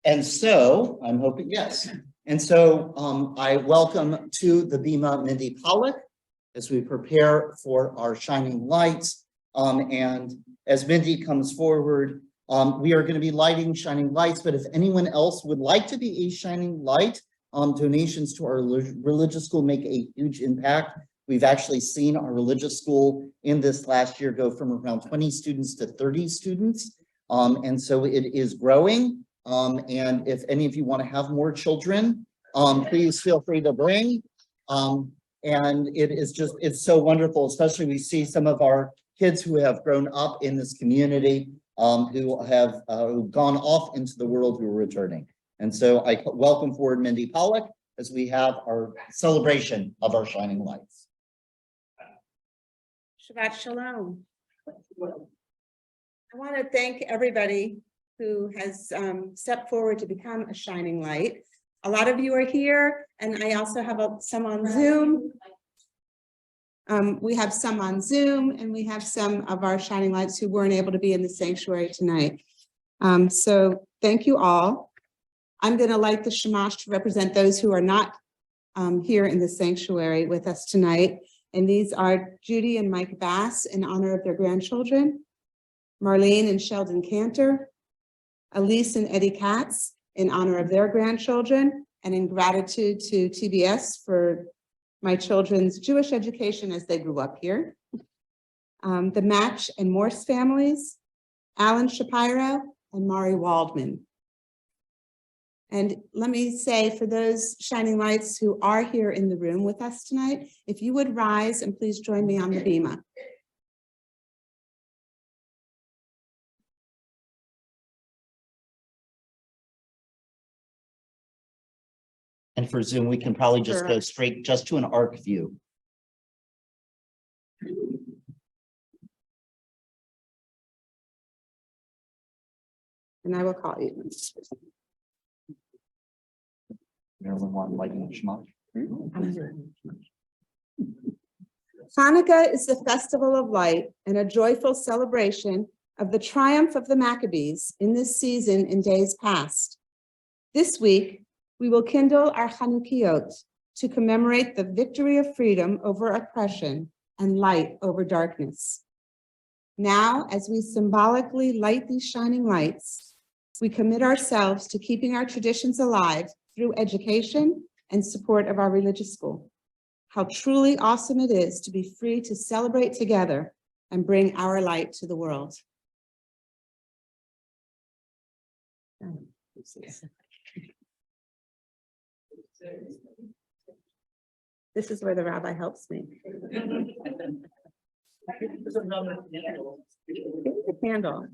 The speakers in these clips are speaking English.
And so I'm hoping, yes. And so I welcome to the BEMA Mindy Pollock as we prepare for our shining lights. And as Mindy comes forward, we are going to be lighting shining lights, but if anyone else would like to be a shining light, donations to our religious school make a huge impact. We've actually seen our religious school in this last year go from around 20 students to 30 students. And so it is growing. And if any of you want to have more children, please feel free to bring. And it's so wonderful, especially we see some of our kids who have grown up in this community, who have gone off into the world who are returning. And so I welcome forward Mindy Pollock as we have our celebration of our shining lights. Shabbat Shalom. I want to thank everybody who has stepped forward to become a shining light. A lot of you are here, and I also have some on Zoom. We have some on Zoom, and we have some of our shining lights who weren't able to be in the sanctuary tonight. So thank you all. I'm going to light the shamash to represent those who are not here in the sanctuary with us tonight. And these are Judy and Mike Bass in honor of their grandchildren, Marlene and Sheldon Cantor, Elise and Eddie Katz in honor of their grandchildren, and in gratitude to TBS for my children's Jewish education as they grew up here. The Match and Morse families, Alan Shapiro and Mari Waldman. And let me say, for those shining lights who are here in the room with us tonight, if you would rise and please join me on the BEMA. And for Zoom, we can probably just Sure. go straight just to an arc view. And I will call you. Everyone want lighting shamash? Hanukkah is the festival of light and a joyful celebration of the triumph of the Maccabees in this season in days past. This week, we will kindle our Chanukiot to commemorate the victory of freedom over oppression and light over darkness. Now, as we symbolically light these shining lights, we commit ourselves to keeping our traditions alive through education and support of our religious school. How truly awesome it is to be free to celebrate together and bring our light to the world. This is where the rabbi helps me. The candle.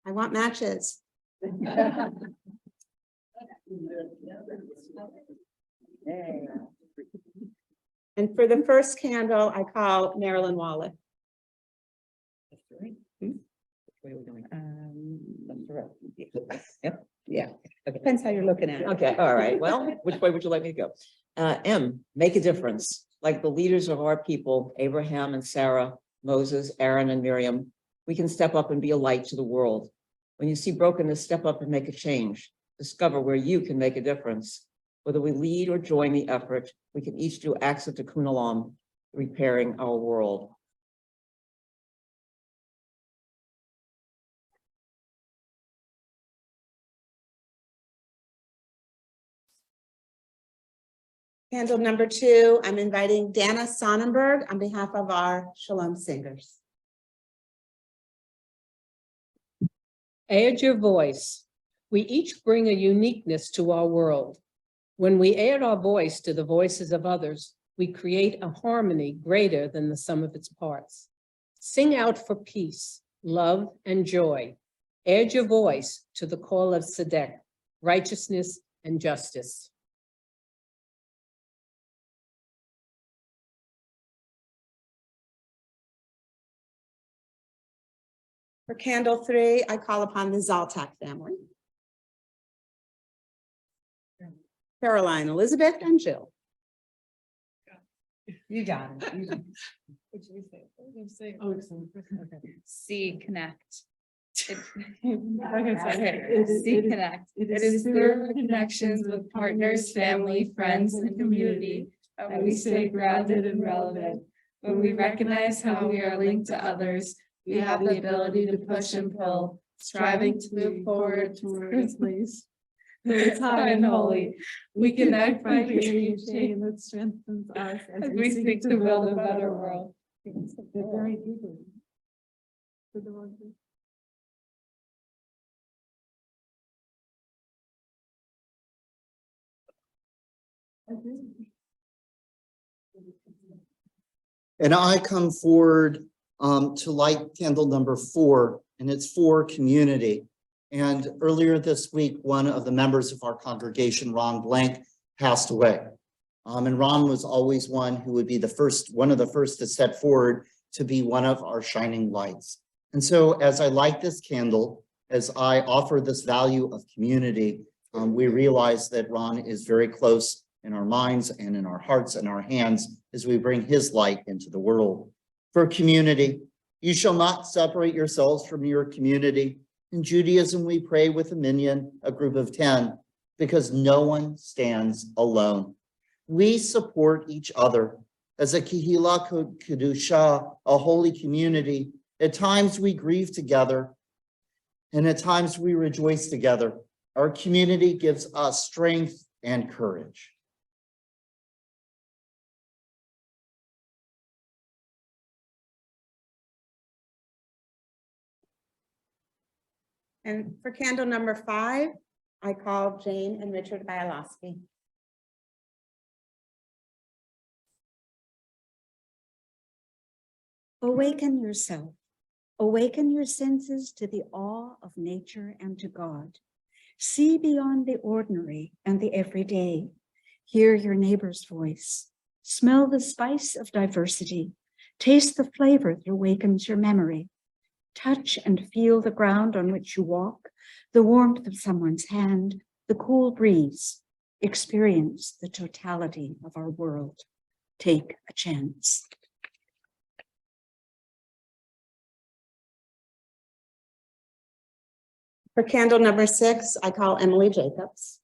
I want matches. And for the first candle, I call Marilyn Wallach. Yep. Yeah, depends how you're looking at it. Okay, all right. Well, which way would you like me to go? M, make a difference. Like the leaders of our people, Abraham and Sarah, Moses, Aaron, and Miriam, we can step up and be a light to the world. When you see brokenness, step up and make a change. Discover where you can make a difference. Whether we lead or join the effort, we can each do acts of tikkun olam, repairing our world. Candle number 2, I'm inviting Dana Sonnenberg on behalf of our Shalom Singers. Add your voice. We each bring a uniqueness to our world. When we add our voice to the voices of others, we create a harmony greater than the sum of its parts. Sing out for peace, love, and joy. Add your voice to the call of tzedek, righteousness and justice. For candle 3, I call upon the Zaltak family. Caroline, Elizabeth, and Jill. You got it. C, connect. C, connect. It is through our connections with partners, family, friends, and community that we stay grounded and relevant. When we recognize how we are linked to others, we have the ability to push and pull, striving to move forward towards place. It's high and holy. We connect by creating a chain that strengthens us as we seek to build a better world. And I come forward to light candle number 4, and it's for community. And earlier this week, one of the members of our congregation, Ron Blank, passed away. And Ron was always one who would be one of the first to step forward to be one of our shining lights. And so as I light this candle, as I offer this value of community, we realize that Ron is very close in our minds and in our hearts and our hands as we bring his light into the world. For community, you shall not separate yourselves from your community. In Judaism, we pray with a minyan, a group of 10, because no one stands alone. We support each other as a Kehillah Kedusha, a holy community. At times we grieve together, and at times we rejoice together. Our community gives us strength and courage. And for candle number 5, I call Jane and Richard Bialowski. Awaken yourself. Awaken your senses to the awe of nature and to God. See beyond the ordinary and the everyday. Hear your neighbor's voice. Smell the spice of diversity. Taste the flavor that awakens your memory. Touch and feel the ground on which you walk, the warmth of someone's hand, the cool breeze. Experience the totality of our world. Take a chance. For candle number 6, I call Emily Jacobs.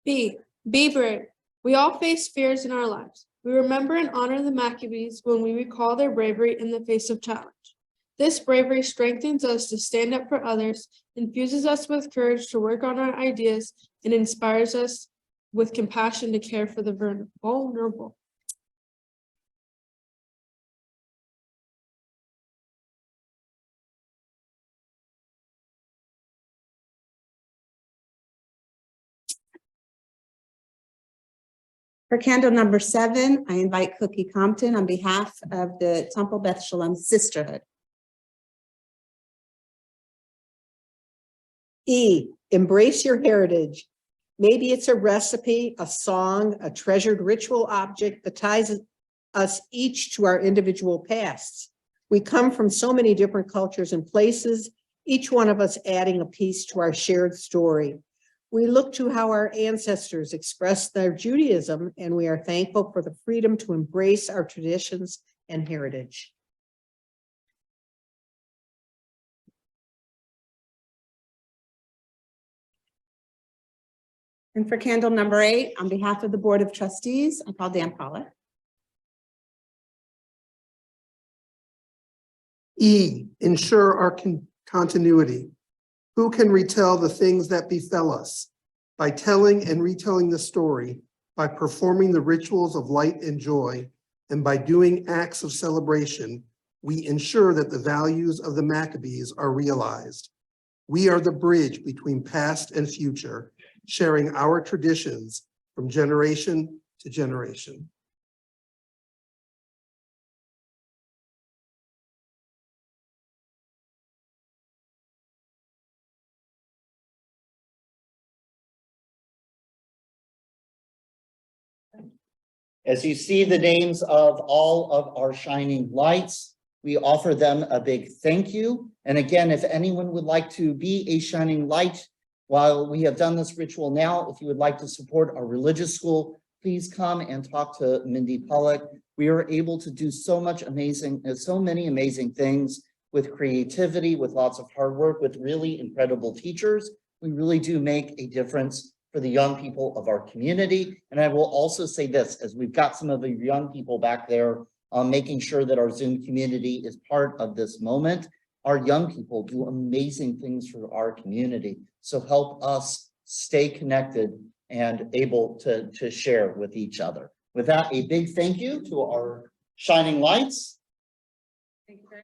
B, brave. We all face fears in our lives. We remember and honor the Maccabees when we recall their bravery in the face of challenge. This bravery strengthens us to stand up for others, infuses us with courage to work on our ideas, and inspires us with compassion to care for the vulnerable. For candle number 7, I invite Cookie Compton on behalf of the Temple Beth Shalom Sisterhood. E, embrace your heritage. Maybe it's a recipe, a song, a treasured ritual object that ties us each to our individual pasts. We come from so many different cultures and places, each one of us adding a piece to our shared story. We look to how our ancestors expressed their Judaism, and we are thankful for the freedom to embrace our traditions and heritage. And for candle number 8, on behalf of the Board of Trustees, I call Dan Pollock. E, ensure our continuity. Who can retell the things that befell us? By telling and retelling the story, by performing the rituals of light and joy, and by doing acts of celebration, we ensure that the values of the Maccabees are realized. We are the bridge between past and future, sharing our traditions from generation to generation. As you see the names of all of our shining lights, we offer them a big thank you. And again, if anyone would like to be a shining light While we have done this ritual now, if you would like to support our religious school, please come and talk to Mindy Pollock. We are able to do so many amazing things with creativity, with lots of hard work, with really incredible teachers. We really do make a difference for the young people of our community. And I will also say this, as we've got some of the young people back there, making sure that our Zoom community is part of this moment. Our young people do amazing things for our community. So help us stay connected and able to share with each other. With that, a big thank you to our shining lights. Thank you very